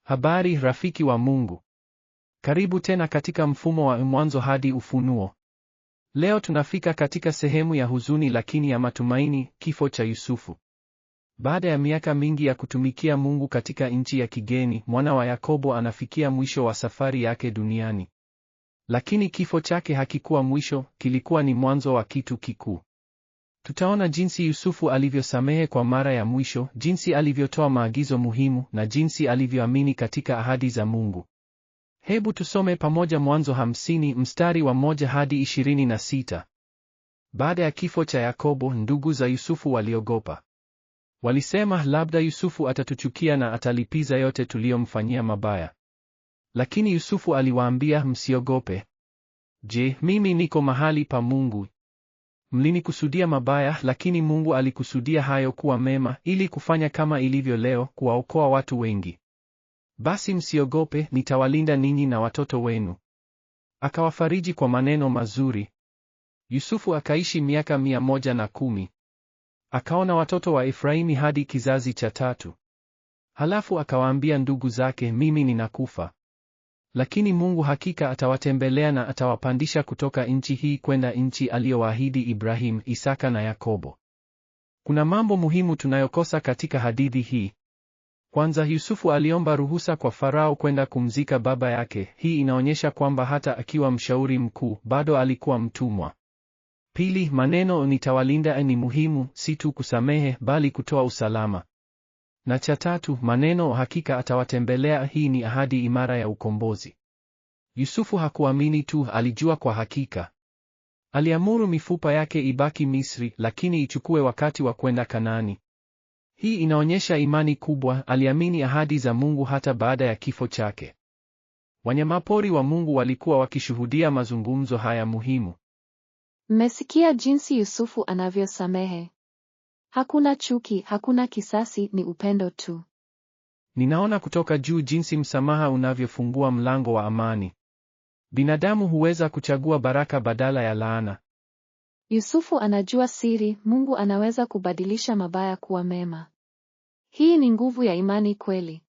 Habari rafiki wa Mungu. Karibu tena katika mfumo wa Mwanzo hadi Ufunuo. Leo tunafika katika sehemu ya huzuni lakini ya matumaini, kifo cha Yusufu. Baada ya miaka mingi ya kutumikia Mungu katika nchi ya kigeni, mwana wa Yakobo anafikia mwisho wa safari yake duniani. Lakini kifo chake hakikuwa mwisho, kilikuwa ni mwanzo wa kitu kikuu. Tutaona jinsi Yusufu alivyosamehe kwa mara ya mwisho, jinsi alivyotoa maagizo muhimu, na jinsi alivyoamini katika ahadi za Mungu. Hebu tusome pamoja Mwanzo 50 mstari wa 1 hadi 26. Baada ya kifo cha Yakobo, ndugu za Yusufu waliogopa. Walisema, labda Yusufu atatuchukia na atalipiza yote tuliyomfanyia mabaya. Lakini Yusufu aliwaambia, msiogope. Je, mimi niko mahali pa Mungu? Mlinikusudia mabaya, lakini Mungu alikusudia hayo kuwa mema, ili kufanya kama ilivyo leo, kuwaokoa watu wengi. Basi msiogope, nitawalinda ninyi na watoto wenu. Akawafariji kwa maneno mazuri. Yusufu akaishi miaka 110. Akaona watoto wa Efraimi hadi kizazi cha 3. Halafu akawaambia ndugu zake, mimi ninakufa. Lakini Mungu hakika atawatembelea na atawapandisha kutoka nchi hii kwenda nchi aliyowaahidi Ibrahim, Isaka na Yakobo. Kuna mambo muhimu tunayokosa katika hadithi hii. Kwanza, Yusufu aliomba ruhusa kwa Farao kwenda kumzika baba yake. Hii inaonyesha kwamba hata akiwa mshauri mkuu, bado alikuwa mtumwa. Pili, maneno nitawalinda ni muhimu, si tu kusamehe, bali kutoa usalama. Na cha tatu, maneno hakika atawatembelea. Hii ni ahadi imara ya ukombozi. Yusufu hakuamini tu, alijua kwa hakika. Aliamuru mifupa yake ibaki Misri, lakini ichukue wakati wa kwenda Kanaani. Hii inaonyesha imani kubwa, aliamini ahadi za Mungu hata baada ya kifo chake. Wanyamapori wa Mungu walikuwa wakishuhudia mazungumzo haya muhimu. Mmesikia jinsi Yusufu anavyosamehe. Hakuna chuki, hakuna kisasi, ni upendo tu. Ninaona kutoka juu jinsi msamaha unavyofungua mlango wa amani. Binadamu huweza kuchagua baraka badala ya laana. Yusufu anajua siri, Mungu anaweza kubadilisha mabaya kuwa mema. Hii ni nguvu ya imani kweli.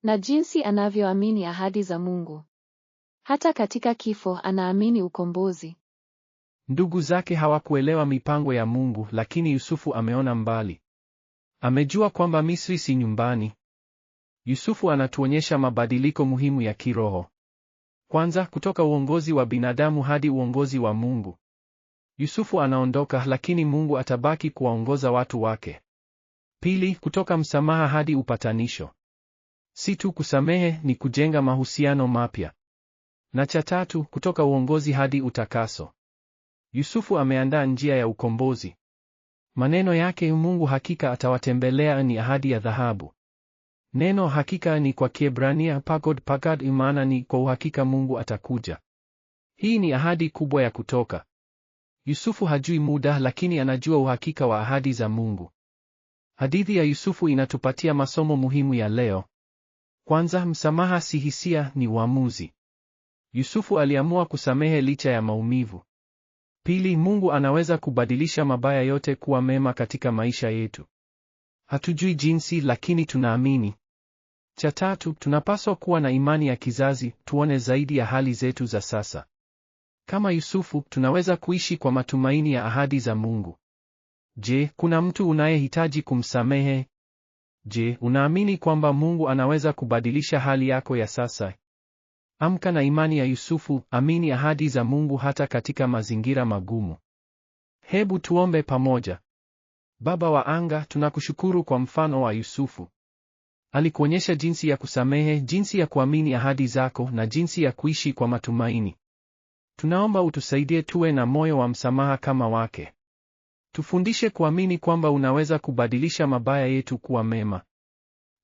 Na jinsi anavyoamini ahadi za Mungu. Hata katika kifo anaamini ukombozi. Ndugu zake hawakuelewa mipango ya Mungu, lakini Yusufu ameona mbali. Amejua kwamba Misri si nyumbani. Yusufu anatuonyesha mabadiliko muhimu ya kiroho. Kwanza, kutoka uongozi wa binadamu hadi uongozi wa Mungu. Yusufu anaondoka, lakini Mungu atabaki kuwaongoza watu wake. Pili, kutoka msamaha hadi upatanisho. Si tu kusamehe, ni kujenga mahusiano mapya. Na cha tatu, kutoka uongozi hadi utakaso. Yusufu ameandaa njia ya ukombozi. Maneno yake, Mungu hakika atawatembelea, ni ahadi ya dhahabu. Neno hakika ni kwa Kiebrania pagad, maana ni kwa uhakika Mungu atakuja. Hii ni ahadi kubwa ya kutoka. Yusufu hajui muda, lakini anajua uhakika wa ahadi za Mungu. Hadithi ya Yusufu inatupatia masomo muhimu ya leo. Kwanza, msamaha si hisia, ni uamuzi. Yusufu aliamua kusamehe licha ya maumivu. Pili, Mungu anaweza kubadilisha mabaya yote kuwa mema katika maisha yetu. Hatujui jinsi, lakini tunaamini. Cha tatu, tunapaswa kuwa na imani ya kizazi, tuone zaidi ya hali zetu za sasa. Kama Yusufu, tunaweza kuishi kwa matumaini ya ahadi za Mungu. Je, kuna mtu unayehitaji kumsamehe? Je, unaamini kwamba Mungu anaweza kubadilisha hali yako ya sasa? Amka na imani ya Yusufu, amini ahadi za Mungu hata katika mazingira magumu. Hebu tuombe pamoja. Baba wa anga, tunakushukuru kwa mfano wa Yusufu. Alikuonyesha jinsi ya kusamehe, jinsi ya kuamini ahadi zako, na jinsi ya kuishi kwa matumaini. Tunaomba utusaidie tuwe na moyo wa msamaha kama wake. Tufundishe kuamini kwamba unaweza kubadilisha mabaya yetu kuwa mema.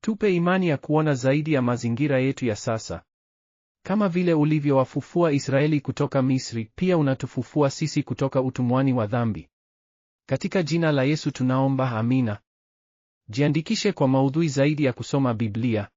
Tupe imani ya kuona zaidi ya mazingira yetu ya sasa. Kama vile ulivyowafufua Israeli kutoka Misri, pia unatufufua sisi kutoka utumwani wa dhambi. Katika jina la Yesu tunaomba, amina. Jiandikishe kwa maudhui zaidi ya kusoma Biblia.